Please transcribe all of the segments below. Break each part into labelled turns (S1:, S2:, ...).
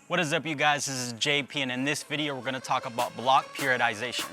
S1: What is up, you guys? This is JP, and in this video we're going to talk about block periodization.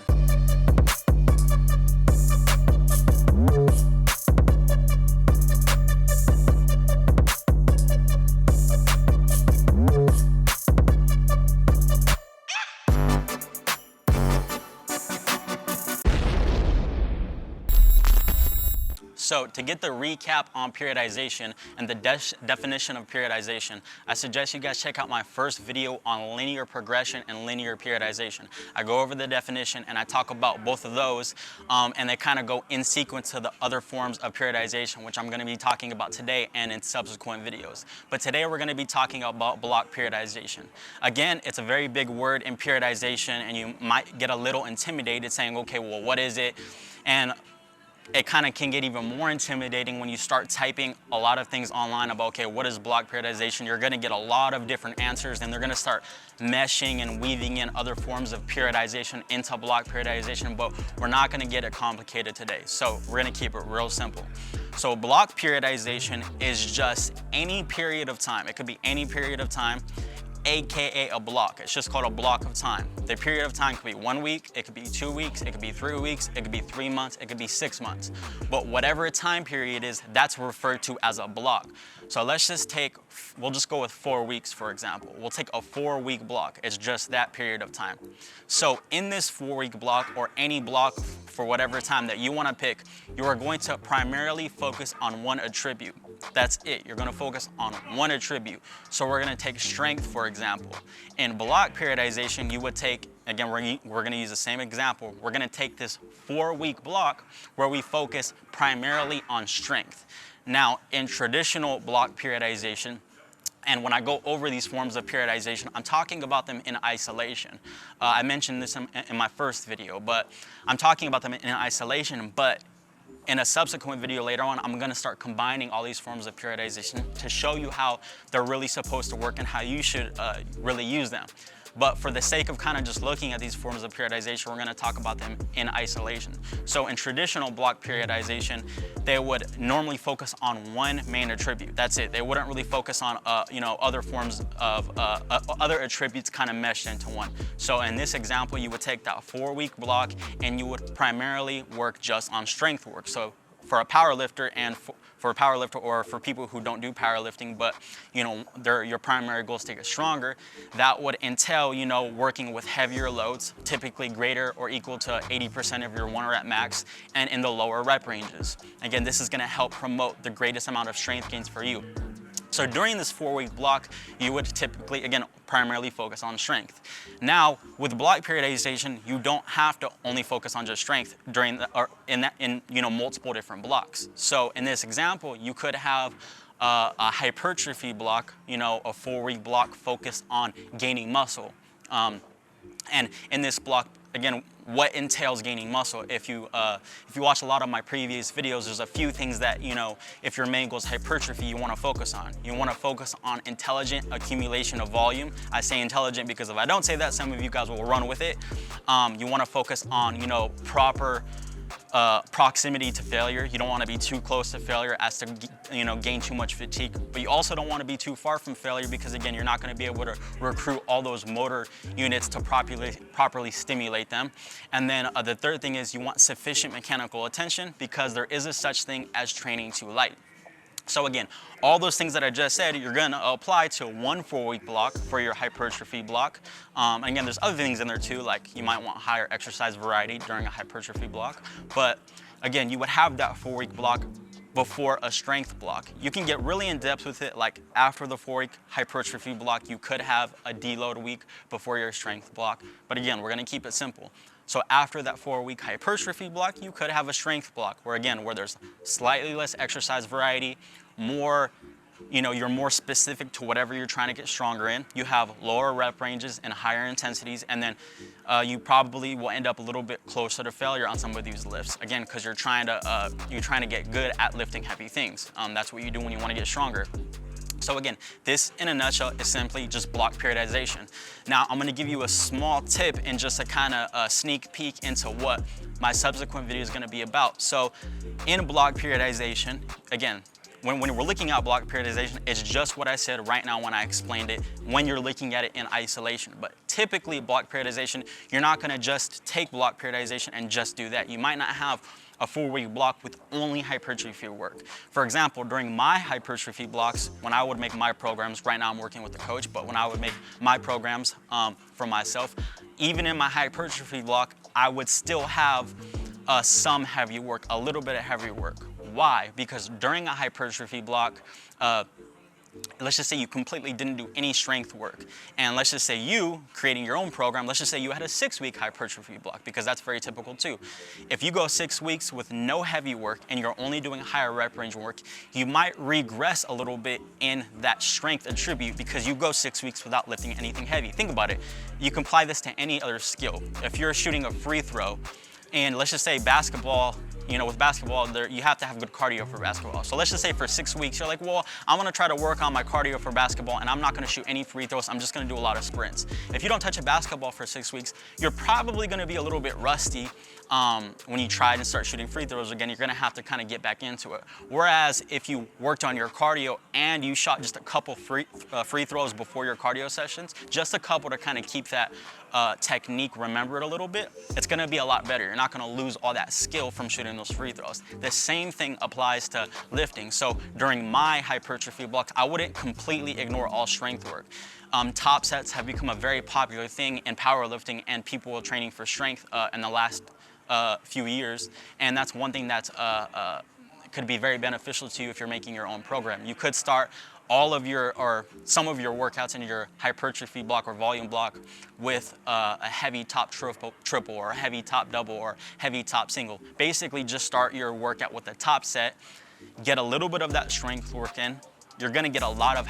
S1: So to get the recap on periodization and the definition of periodization, I suggest you guys check out my first video on linear progression and linear periodization. I go over the definition and I talk about both of those, and they kind of go in sequence to the other forms of periodization, which I'm going to be talking about today and in subsequent videos. But today we're going to be talking about block periodization. Again, it's a very big word in periodization, and you might get a little intimidated saying, okay, well, what is it? And it kind of can get even more intimidating when you start typing a lot of things online about, okay, what is block periodization? You're going to get a lot of different answers, and they're going to start meshing and weaving in other forms of periodization into block periodization, but we're not going to get it complicated today. So we're going to keep it real simple. So block periodization is just any period of time. It could be any period of time, AKA a block. It's just called a block of time. The period of time could be 1 week, it could be 2 weeks, it could be 3 weeks, it could be 3 months, it could be 6 months. But whatever a time period is, that's referred to as a block. So let's just we'll just go with 4 weeks, for example. We'll take a 4-week block. It's just that period of time. So in this 4-week block, or any block for whatever time that you want to pick, you are going to primarily focus on one attribute. That's it. You're going to focus on one attribute. So we're going to take strength, for example. In block periodization, you would take, again, we're going to use the same example. We're going to take this 4-week block where we focus primarily on strength. Now, in traditional block periodization, and when I go over these forms of periodization, I'm talking about them in isolation. I mentioned this in my first video, but I'm talking about them in isolation, but in a subsequent video later on, I'm going to start combining all these forms of periodization to show you how they're really supposed to work and how you should really use them. But for the sake of kind of just looking at these forms of periodization, we're going to talk about them in isolation. So in traditional block periodization, they would normally focus on one main attribute. That's it. They wouldn't really focus on other forms of other attributes kind of meshed into one. So in this example, you would take that 4-week block and you would primarily work just on strength work. So for a powerlifter and for a powerlifter, or for people who don't do powerlifting, but your primary goal is to get stronger, that would entail working with heavier loads, typically greater or equal to 80% of your 1 rep max, and in the lower rep ranges. Again, this is going to help promote the greatest amount of strength gains for you. So during this 4-week block, you would typically, again, primarily focus on strength. Now, with block periodization, you don't have to only focus on just strength in multiple different blocks. So in this example, you could have a hypertrophy block, a 4-week block focused on gaining muscle. And in this block, again, what entails gaining muscle? If you watch a lot of my previous videos, there's a few things that, if your main goal is hypertrophy, you want to focus on. You want to focus on intelligent accumulation of volume. I say intelligent because if I don't say that, some of you guys will run with it. You want to focus on, proper proximity to failure. You don't want to be too close to failure as to gain too much fatigue, but you also don't want to be too far from failure because, again, you're not going to be able to recruit all those motor units to properly stimulate them. And then the third thing is you want sufficient mechanical attention, because there is a such thing as training too light. So again, all those things that I just said, you're going to apply to one 4-week block for your hypertrophy block. And again, there's other things in there too, like you might want higher exercise variety during a hypertrophy block. But again, you would have that 4-week block before a strength block. You can get really in depth with it, like after the 4-week hypertrophy block, you could have a deload week before your strength block. But again, we're going to keep it simple. So after that 4-week hypertrophy block, you could have a strength block where there's slightly less exercise variety, you're more specific to whatever you're trying to get stronger in. You have lower rep ranges and higher intensities, and then you probably will end up a little bit closer to failure on some of these lifts. Again, because you're trying to get good at lifting heavy things. That's what you do when you want to get stronger. So again, this in a nutshell is simply just block periodization. Now I'm going to give you a small tip and just a kind of sneak peek into what my subsequent video is going to be about. So in block periodization, again, when we're looking at block periodization, it's just what I said right now when I explained it, when you're looking at it in isolation. But typically block periodization, you're not gonna just take block periodization and just do that. You might not have a 4-week block with only hypertrophy work. For example, during my hypertrophy blocks, when I would make my programs, right now I'm working with the coach, but when I would make my programs for myself, even in my hypertrophy block, I would still have some heavy work, a little bit of heavy work. Why? Because during a hypertrophy block, let's just say you completely didn't do any strength work. And let's just say you, creating your own program, let's just say you had a 6-week hypertrophy block, because that's very typical too. If you go 6 weeks with no heavy work and you're only doing higher rep range work, you might regress a little bit in that strength attribute because you go 6 weeks without lifting anything heavy. Think about it. You can apply this to any other skill. If you're shooting a free throw, and let's just say basketball, with basketball, you have to have good cardio for basketball. So let's just say for 6 weeks, you're like, well, I'm gonna try to work on my cardio for basketball and I'm not gonna shoot any free throws, I'm just gonna do a lot of sprints. If you don't touch a basketball for 6 weeks, you're probably gonna be a little bit rusty when you try and start shooting free throws again. You're gonna have to kind of get back into it. Whereas if you worked on your cardio and you shot just a couple free throws before your cardio sessions, just a couple to kind of keep that technique remembered a little bit, it's gonna be a lot better. You're not gonna lose all that skill from shooting those free throws. The same thing applies to lifting. So during my hypertrophy blocks, I wouldn't completely ignore all strength work. Top sets have become a very popular thing in powerlifting and people training for strength in the last few years. And that's one thing that could be very beneficial to you if you're making your own program. You could start all of your, or some of your workouts in your hypertrophy block or volume block with a heavy top triple or a heavy top double or heavy top single. Basically just start your workout with a top set, get a little bit of that strength work in. You're gonna get a lot of,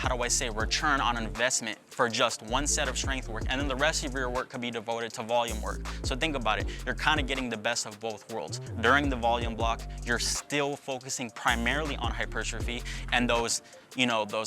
S1: return on investment for just one set of strength work, and then the rest of your work could be devoted to volume work. So think about it, you're kind of getting the best of both worlds. During the volume block, you're still focusing primarily on hypertrophy and those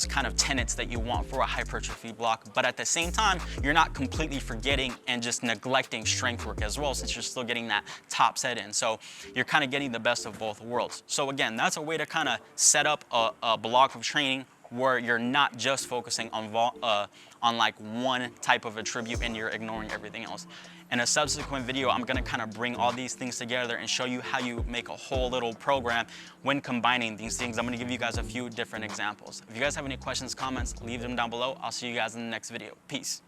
S1: kind of tenets that you want for a hypertrophy block, but at the same time, you're not completely forgetting and just neglecting strength work as well, since you're still getting that top set in. So you're kind of getting the best of both worlds. So again, that's a way to kind of set up a block of training where you're not just focusing on like one type of attribute and you're ignoring everything else. In a subsequent video, I'm gonna kind of bring all these things together and show you how you make a whole little program when combining these things. I'm gonna give you guys a few different examples. If you guys have any questions, comments, leave them down below. I'll see you guys in the next video. Peace.